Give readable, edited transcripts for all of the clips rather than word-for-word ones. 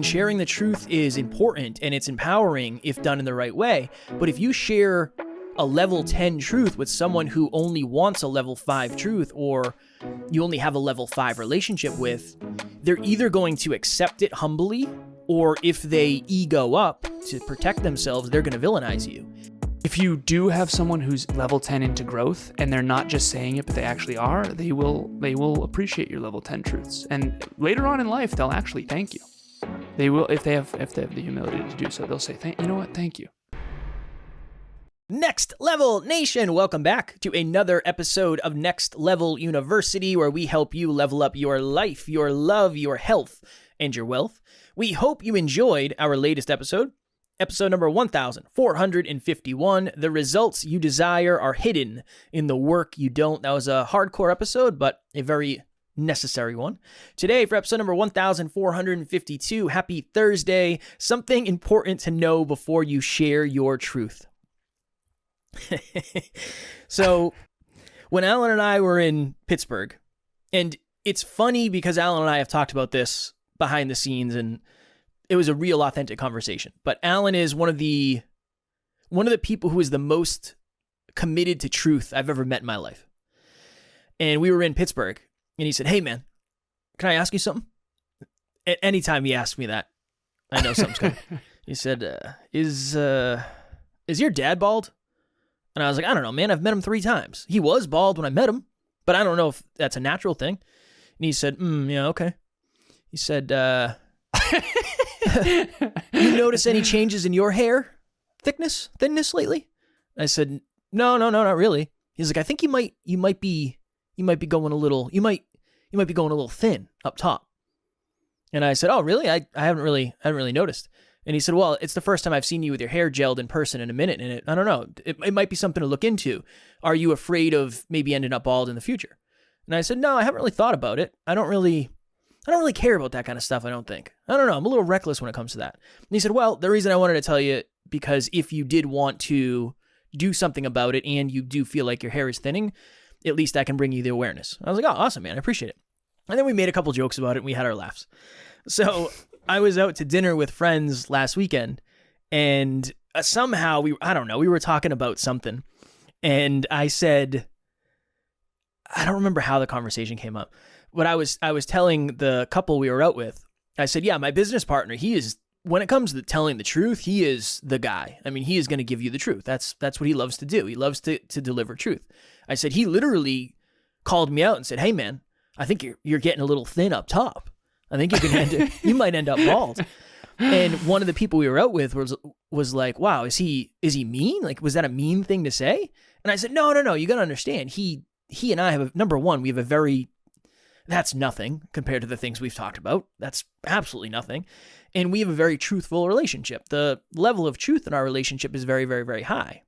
Sharing the truth is important and it's empowering if done in the right way. But if you share a level 10 truth with someone who only wants a level 5 truth, or you only have a level 5 relationship with, they're either going to accept it humbly, or if they ego up to protect themselves, they're going to villainize you. If you do have someone who's level 10 into growth and they're not just saying it, but they actually are, they will appreciate your level 10 truths. And later on in life, they'll actually thank you. They will, if they have the humility to do so, they'll say, you know what, thank you. Next Level Nation, welcome back to another episode of Next Level University, where we help you level up your life, your love, your health, and your wealth. We hope you enjoyed our latest episode number 1451. The results you desire are hidden in the work you don't. That was a hardcore episode, but a very necessary one. Today, for episode number 1452, happy Thursday, something important to know before you share your truth. So, when Alan and I were in Pittsburgh, and it's funny because Alan and I have talked about this behind the scenes, and it was a real authentic conversation. But Alan is one of the people who is the most committed to truth I've ever met in my life. And we were in Pittsburgh, and he said, "Hey man, can I ask you something?" Anytime he asked me that, I know something's coming. He said, "Is your dad bald?" And I was like, "I don't know, man. I've met him 3 times. He was bald when I met him, but I don't know if that's a natural thing." And he said, "Yeah, okay." He said, "You notice any changes in your hair thinness lately?" I said, No, not really." He's like, "I think you might be going a little thin up top." And I said, "Oh, really? I haven't really noticed." And he said, "Well, it's the first time I've seen you with your hair gelled in person in a minute, and I don't know. It might be something to look into. Are you afraid of maybe ending up bald in the future?" And I said, "No, I haven't really thought about it. I don't really care about that kind of stuff, I don't think. I don't know. I'm a little reckless when it comes to that." And he said, "Well, the reason I wanted to tell you, because if you did want to do something about it and you do feel like your hair is thinning, at least I can bring you the awareness." I was like, "Oh, awesome, man. I appreciate it." And then we made a couple jokes about it and we had our laughs. So I was out to dinner with friends last weekend, and somehow we were talking about something. And I said, I don't remember how the conversation came up, but I was telling the couple we were out with, I said, "Yeah, my business partner, he is, when it comes to telling the truth, he is the guy. I mean, he is going to give you the truth. That's what he loves to do. He loves to deliver truth." I said, "He literally called me out and said, 'Hey man, I think you're getting a little thin up top. I think you might end up bald.'" And one of the people we were out with was like, "Wow, is he mean? Like, was that a mean thing to say?" And I said, No, you got to understand. He and I have number one, we have a very, that's nothing compared to the things we've talked about. That's absolutely nothing. And we have a very truthful relationship. The level of truth in our relationship is very, very, very high.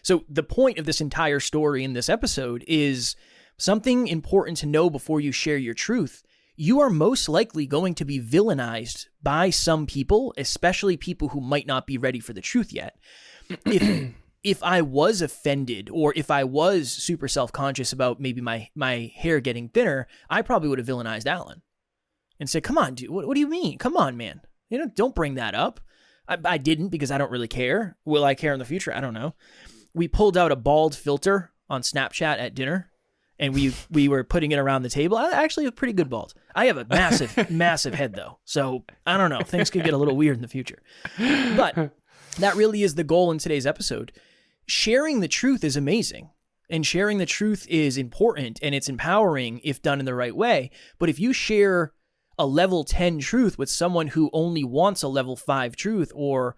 So the point of this entire story in this episode is something important to know before you share your truth. You are most likely going to be villainized by some people, especially people who might not be ready for the truth yet. If I was offended, or if I was super self-conscious about maybe my hair getting thinner, I probably would have villainized Alan and said, "Come on, dude, what do you mean? Come on, man. Don't bring that up." I didn't, because I don't really care. Will I care in the future? I don't know. We pulled out a bald filter on Snapchat at dinner, and we were putting it around the table. I actually have pretty good bald. I have a massive head though. So I don't know. Things could get a little weird in the future. But that really is the goal in today's episode. Sharing the truth is amazing, and sharing the truth is important, and it's empowering if done in the right way. But if you share a level 10 truth with someone who only wants a level 5 truth, or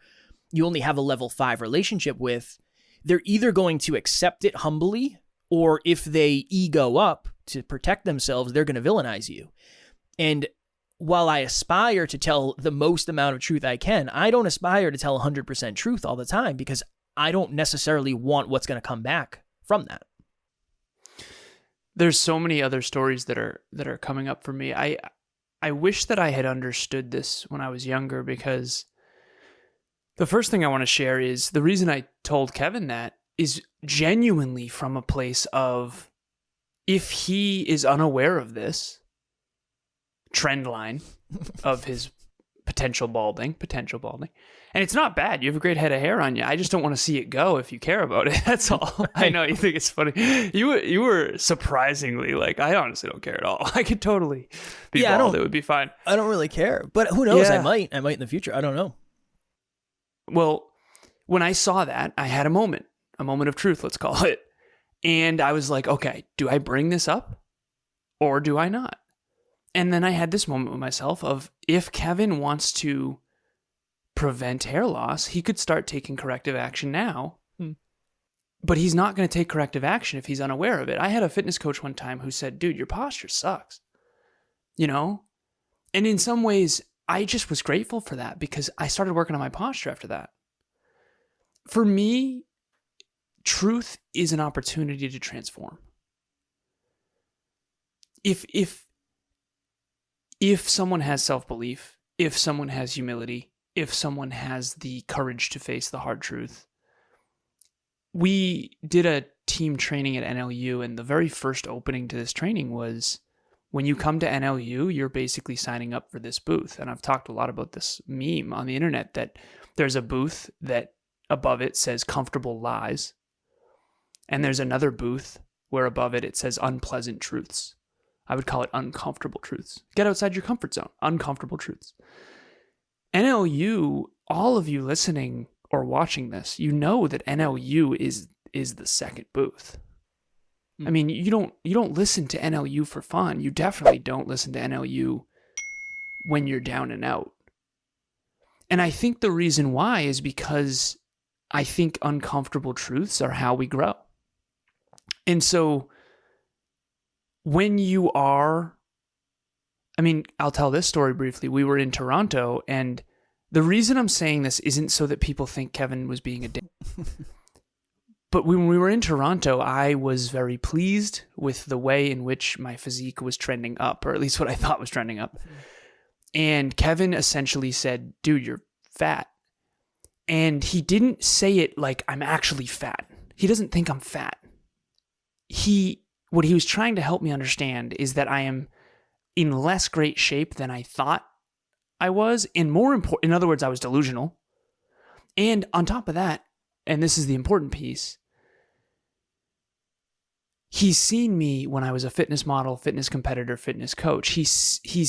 you only have a level 5 relationship with, they're either going to accept it humbly, or if they ego up to protect themselves, they're going to villainize you. And while I aspire to tell the most amount of truth I can, I don't aspire to tell 100% truth all the time, because I don't necessarily want what's going to come back from that. There's so many other stories that are coming up for me. I wish that I had understood this when I was younger, because the first thing I want to share is the reason I told Kevin that is genuinely from a place of, if he is unaware of this trend line of his potential balding. And it's not bad. You have a great head of hair on you. I just don't want to see it go if you care about it. That's all. I know you think it's funny. You were surprisingly like, I honestly don't care at all. I could totally be bald. It would be fine. I don't really care. But who knows? I might in the future. I don't know. Well, when I saw that, I had a moment of truth, let's call it. And I was like, okay, do I bring this up or do I not? And then I had this moment with myself of, if Kevin wants to prevent hair loss, he could start taking corrective action now. But he's not going to take corrective action if he's unaware of it. I had a fitness coach one time who said, dude, your posture sucks. You know? And in some ways, I just was grateful for that because I started working on my posture after that. For me, truth is an opportunity to transform. If someone has self-belief, if someone has humility, if someone has the courage to face the hard truth. We did a team training at NLU, and the very first opening to this training was, when you come to NLU, you're basically signing up for this booth. And I've talked a lot about this meme on the internet that there's a booth that above it says comfortable lies. And there's another booth where above it says unpleasant truths. I would call it uncomfortable truths. Get outside your comfort zone. Uncomfortable truths. NLU, all of you listening or watching this, you know that NLU is the second booth. I mean, you don't listen to NLU for fun. You definitely don't listen to NLU when you're down and out. And I think the reason why is because I think uncomfortable truths are how we grow. And so when you are, I mean, I'll tell this story briefly. We were in Toronto, and the reason I'm saying this isn't so that people think Kevin was being a dick. But when we were in Toronto, I was very pleased with the way in which my physique was trending up, or at least what I thought was trending up. And Kevin essentially said, dude, you're fat. And he didn't say it like I'm actually fat. He doesn't think I'm fat. What he was trying to help me understand is that I am in less great shape than I thought I was. And more important, in other words, I was delusional. And on top of that, and this is the important piece, he's seen me when I was a fitness model, fitness competitor, fitness coach. He's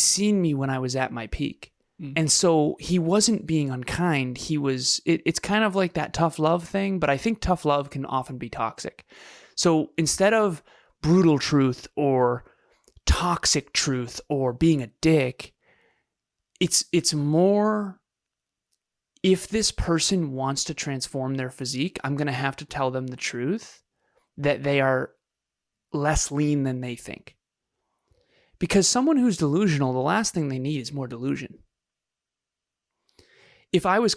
seen me when I was at my peak. And so he wasn't being unkind. It's kind of like that tough love thing, but I think tough love can often be toxic. So instead of brutal truth or toxic truth or being a dick, it's more, if this person wants to transform their physique, I'm going to have to tell them the truth that they are less lean than they think. Because someone who's delusional, the last thing they need is more delusion. If I was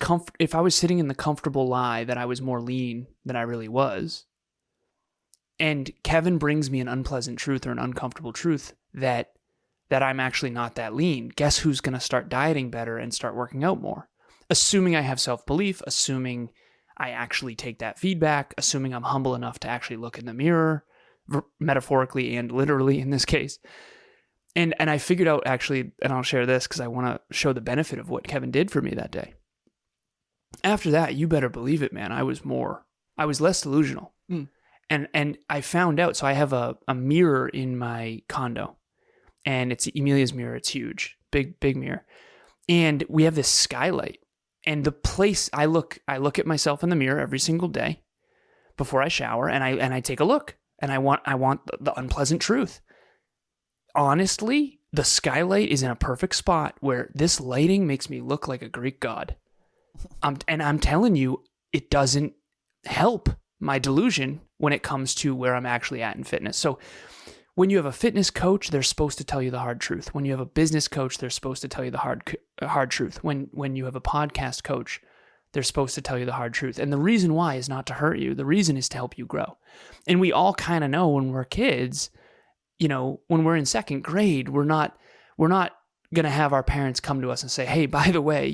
sitting in the comfortable lie that I was more lean than I really was, and Kevin brings me an unpleasant truth or an uncomfortable truth that I'm actually not that lean, guess who's going to start dieting better and start working out more? Assuming I have self-belief, assuming I actually take that feedback, assuming I'm humble enough to actually look in the mirror, metaphorically and literally in this case. And I figured out actually, and I'll share this because I want to show the benefit of what Kevin did for me that day. After that, you better believe it, man. I was less delusional. And I found out, so I have a mirror in my condo, and it's Emilia's mirror. It's huge, big mirror. And we have this skylight, and the place I look at myself in the mirror every single day before I shower, and I take a look, and I want the unpleasant truth. Honestly, the skylight is in a perfect spot where this lighting makes me look like a Greek god. And I'm telling you, it doesn't help my delusion when it comes to where I'm actually at in fitness. So when you have a fitness coach, they're supposed to tell you the hard truth. When you have a business coach, they're supposed to tell you the hard truth. When you have a podcast coach, they're supposed to tell you the hard truth. And the reason why is not to hurt you. The reason is to help you grow. And we all kind of know when we're kids, you know, when we're in second grade, we're not going to have our parents come to us and say, hey, by the way,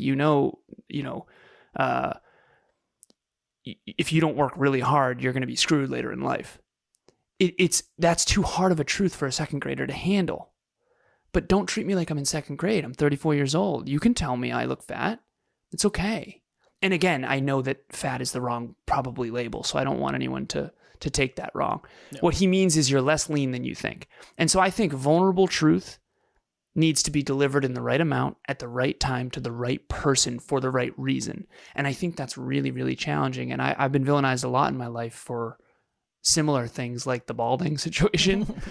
if you don't work really hard, you're going to be screwed later in life. That's too hard of a truth for a second grader to handle. but don't treat me like I'm in second grade. I'm 34 years old. You can tell me I look fat. It's okay. And again, I know that fat is the wrong probably label, so I don't want anyone to take that wrong. No. What he means is you're less lean than you think. And so I think vulnerable truth needs to be delivered in the right amount at the right time to the right person for the right reason. And I think that's really, really challenging. And I've been villainized a lot in my life for similar things like the balding situation.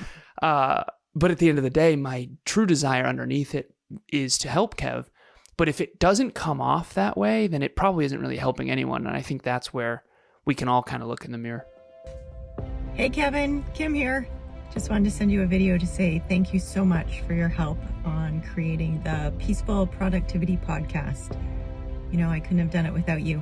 But at the end of the day, my true desire underneath it is to help Kev. But if it doesn't come off that way, then it probably isn't really helping anyone. And I think that's where we can all kind of look in the mirror. Hey Kevin, Kim here. Just wanted to send you a video to say thank you so much for your help on creating the Peaceful Productivity Podcast. You know, I couldn't have done it without you.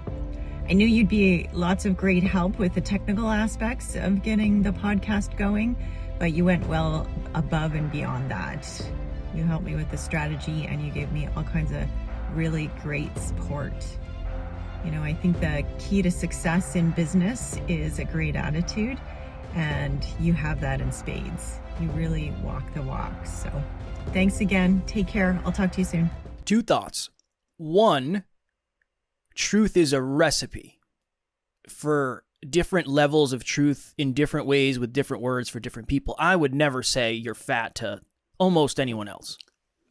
I knew you'd be lots of great help with the technical aspects of getting the podcast going, but you went well above and beyond that. You helped me with the strategy and you gave me all kinds of really great support. You know, I think the key to success in business is a great attitude, and you have that in spades. You really walk the walk. So thanks again. Take care. I'll talk to you soon. 2 thoughts. 1, truth is a recipe for different levels of truth in different ways with different words for different people. I would never say you're fat to almost anyone else.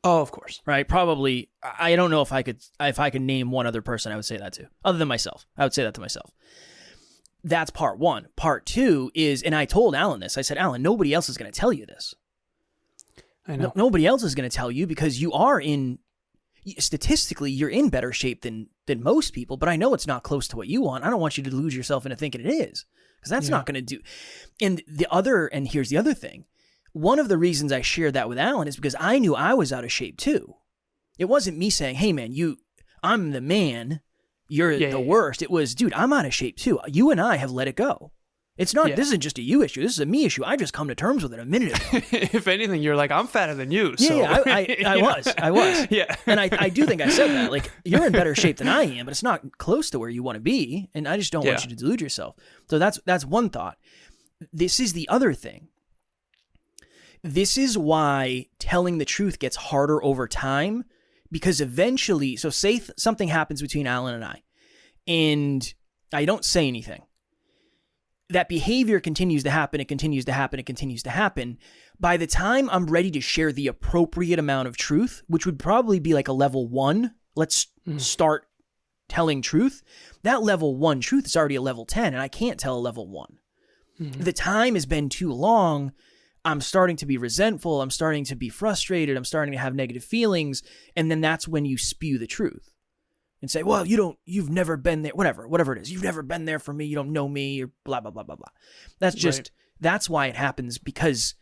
Oh, of course. Right? Probably, I don't know if I could name one other person I would say that to, other than myself. I would say that to myself. That's part 1. Part 2 is, and I told Alan this, I said, Alan, nobody else is going to tell you this. I know. Nobody else is going to tell you because you are statistically, you're in better shape than most people, but I know it's not close to what you want. I don't want you to lose yourself into thinking it is, because that's not going to do. And here's the other thing. One of the reasons I shared that with Alan is because I knew I was out of shape too. It wasn't me saying, hey man, I'm the man, you're the worst. It was, dude, I'm out of shape too. You and I have let it go. It's not, this isn't just a you issue. This is a me issue. I just come to terms with it a minute ago. If anything, you're like, I'm fatter than you. So. Yeah, I was. Yeah. And I do think I said that. Like, you're in better shape than I am, but it's not close to where you want to be. And I just don't want you to delude yourself. So that's one thought. This is the other thing. This is why telling the truth gets harder over time, because eventually, so say something happens between Alan and and I don't say anything. That behavior continues to happen, it continues to happen, it continues to happen. By the time I'm ready to share the appropriate amount of truth, which would probably be like a level 1, let's start telling truth, that level 1 truth is already a level 10, and I can't tell a level 1. Mm-hmm. The time has been too long. I'm starting to be resentful. I'm starting to be frustrated. I'm starting to have negative feelings. And then that's when you spew the truth and say, well, you've never been there, whatever it is. You've never been there for me. You don't know me, or blah, blah, blah, blah, blah. That's just, That's why it happens, because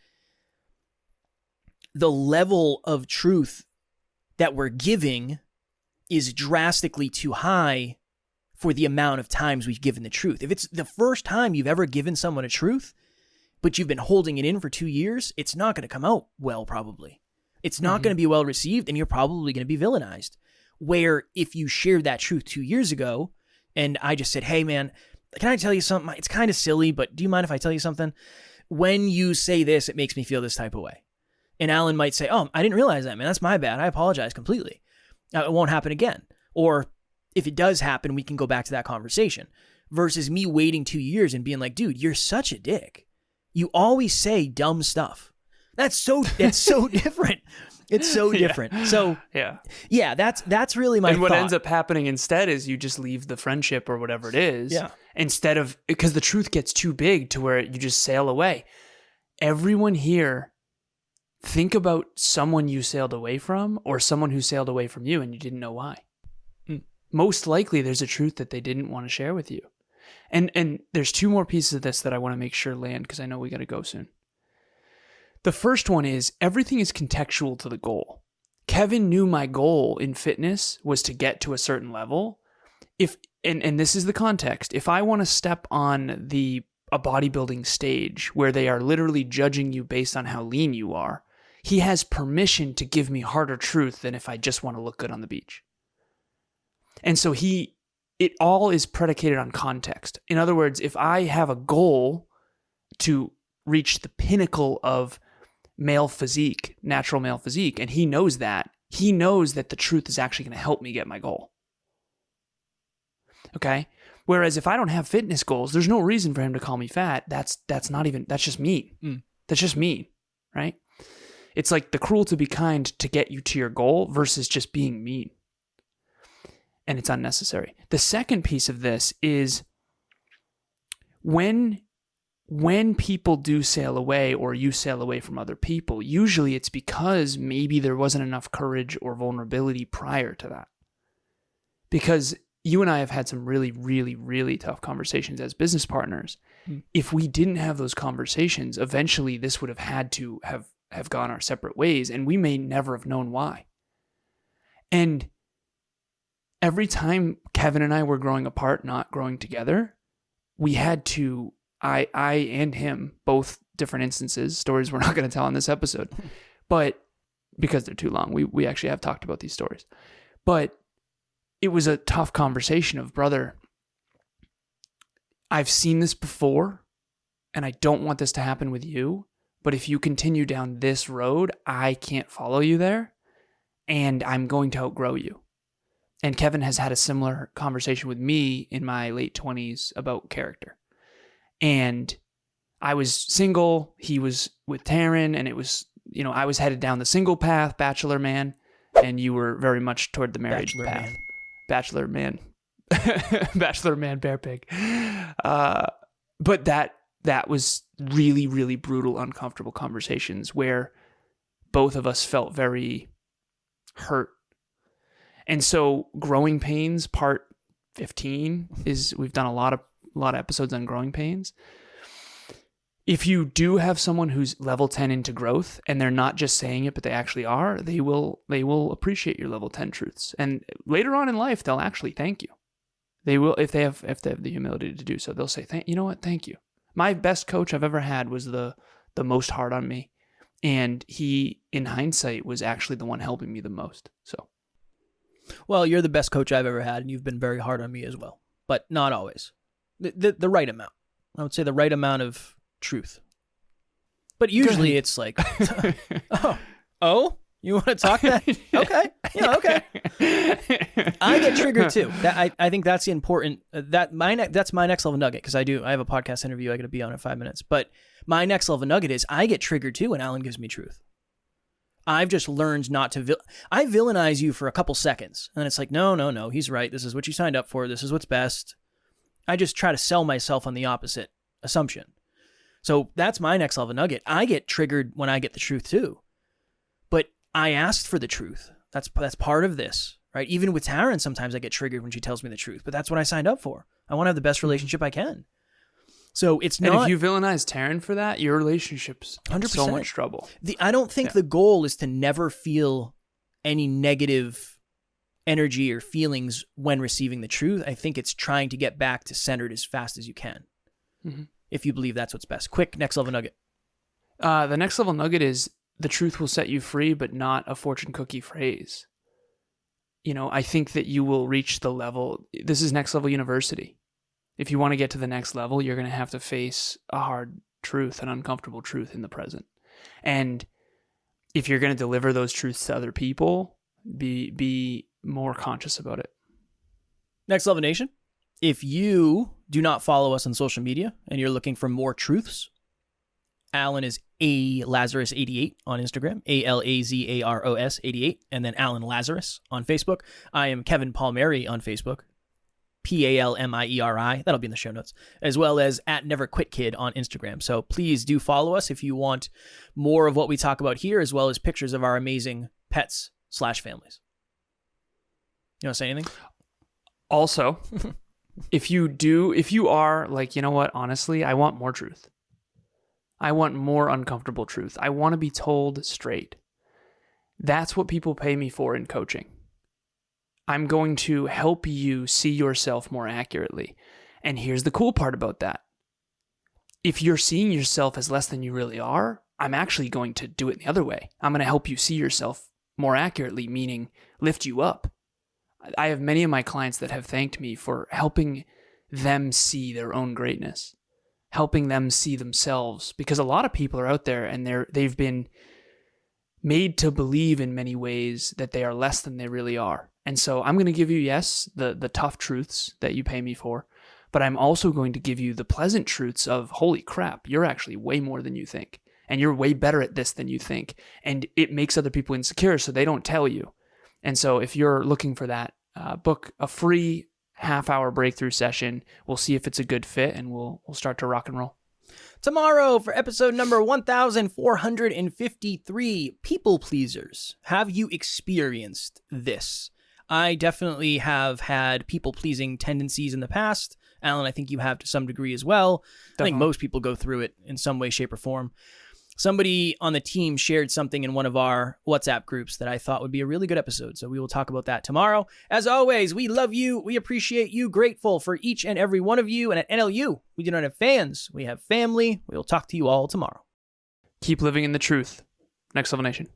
the level of truth that we're giving is drastically too high for the amount of times we've given the truth. If it's the first time you've ever given someone a truth, but you've been holding it in for 2 years, it's not going to come out well, probably. It's not going to be well received, and you're probably going to be villainized. Where if you shared that truth 2 years ago, and I just said, hey man, can I tell you something? It's kind of silly, but do you mind if I tell you something? When you say this, it makes me feel this type of way. And Alan might say, oh, I didn't realize that, man. That's my bad. I apologize completely. It won't happen again. Or if it does happen, we can go back to that conversation. Versus me waiting 2 years and being like, dude, you're such a dick. You always say dumb stuff. That's so different. It's so different. So that's really my thought. And what ends up happening instead is you just leave the friendship or whatever it is. Yeah. Instead of, because the truth gets too big to where you just sail away. Everyone here, think about someone you sailed away from or someone who sailed away from you and you didn't know why. Most likely there's a truth that they didn't want to share with you. And there's 2 more pieces of this that I want to make sure land, because I know we got to go soon. The first one is everything is contextual to the goal. Kevin knew my goal in fitness was to get to a certain level. And this is the context. If I want to step on a bodybuilding stage where they are literally judging you based on how lean you are, he has permission to give me harder truth than if I just want to look good on the beach. And so it all is predicated on context. In other words, if I have a goal to reach the pinnacle of male physique, natural male physique, and he knows that. He knows that the truth is actually going to help me get my goal. Okay? Whereas if I don't have fitness goals, there's no reason for him to call me fat. That's just mean. That's just mean, right? It's like the cruel to be kind to get you to your goal versus just being mean. And it's unnecessary. The second piece of this is when people do sail away or you sail away from other people, usually it's because maybe there wasn't enough courage or vulnerability prior to that. Because you and I have had some really, really, really tough conversations as business partners. If we didn't have those conversations, eventually this would have had to have gone our separate ways, and we may never have known why. And every time Kevin and I were growing apart, not growing together, we had to, I and him, both different instances, stories we're not going to tell on this episode, but because they're too long, we actually have talked about these stories. But it was a tough conversation of, brother, I've seen this before, and I don't want this to happen with you, but if you continue down this road, I can't follow you there, and I'm going to outgrow you. And Kevin has had a similar conversation with me in my late 20s about character. And I was single, he was with Taryn, and it was, I was headed down the single path, bachelor man, and you were very much toward the married path. Man. Bachelor man. Bachelor man, bear pig. But that was really, really brutal, uncomfortable conversations where both of us felt very hurt. And so Growing Pains part 15 is, we've done a lot of episodes on growing pains. If you do have someone who's level 10 into growth and they're not just saying it, but they actually are, they will appreciate your level 10 truths. And later on in life, they'll actually thank you. They will, if they have the humility to do so, they'll say, you know what? Thank you. My best coach I've ever had was the most hard on me. And he, in hindsight, was actually the one helping me the most. So. Well, you're the best coach I've ever had, and you've been very hard on me as well, but not always. The right amount. I would say the right amount of truth. But usually it's like, oh, you want to talk that? Okay. Yeah, okay. I get triggered too. I think that's the important, that's my next level nugget, because I have a podcast interview I got to be on in 5 minutes, but my next level nugget is I get triggered too when Alan gives me truth. I've just learned not to, I villainize you for a couple seconds, and it's like, no, he's right. This is what you signed up for. This is what's best. I just try to sell myself on the opposite assumption. So that's my next level nugget. I get triggered when I get the truth too. But I asked for the truth. That's part of this, right? Even with Taryn, sometimes I get triggered when she tells me the truth, but that's what I signed up for. I want to have the best relationship I can. So it's not. And if you villainize Taryn for that, your relationship's 100%. So much trouble. I don't think the goal is to never feel any negative energy or feelings when receiving the truth. I think it's trying to get back to centered as fast as you can. Mm-hmm. If you believe that's what's best. Quick, next level nugget. The next level nugget is the truth will set you free, but not a fortune cookie phrase. I think that you will reach the level. This is next level university. If you want to get to the next level, you're going to have to face a hard truth, an uncomfortable truth in the present. And if you're going to deliver those truths to other people, be more conscious about it. Next Level Nation, if you do not follow us on social media and you're looking for more truths, Alan is Lazaros88 on Instagram, Alazaros 88, and then Alan Lazarus on Facebook. I am Kevin Palmieri on Facebook, Palmieri. That'll be in the show notes, as well as @NeverQuitKid on Instagram. So please do follow us if you want more of what we talk about here, as well as pictures of our amazing pets/families. You want to say anything? Also, if you are like, you know what, honestly, I want more truth. I want more uncomfortable truth. I want to be told straight. That's what people pay me for in coaching. I'm going to help you see yourself more accurately. And here's the cool part about that. If you're seeing yourself as less than you really are, I'm actually going to do it the other way. I'm going to help you see yourself more accurately, meaning lift you up. I have many of my clients that have thanked me for helping them see their own greatness, helping them see themselves, because a lot of people are out there and they've been made to believe in many ways that they are less than they really are. And so I'm going to give you, yes, the tough truths that you pay me for, but I'm also going to give you the pleasant truths of, holy crap, you're actually way more than you think. And you're way better at this than you think. And it makes other people insecure, so they don't tell you. And so if you're looking for that, book a free half-hour breakthrough session. We'll see if it's a good fit, and we'll start to rock and roll. Tomorrow for episode number 1453, People Pleasers. Have you experienced this? I definitely have had people-pleasing tendencies in the past. Alan, I think you have to some degree as well. Definitely. I think most people go through it in some way, shape, or form. Somebody on the team shared something in one of our WhatsApp groups that I thought would be a really good episode, so we will talk about that tomorrow. As always, we love you, we appreciate you, grateful for each and every one of you, and at NLU, we do not have fans, we have family. We will talk to you all tomorrow. Keep living in the truth. Next Level Nation.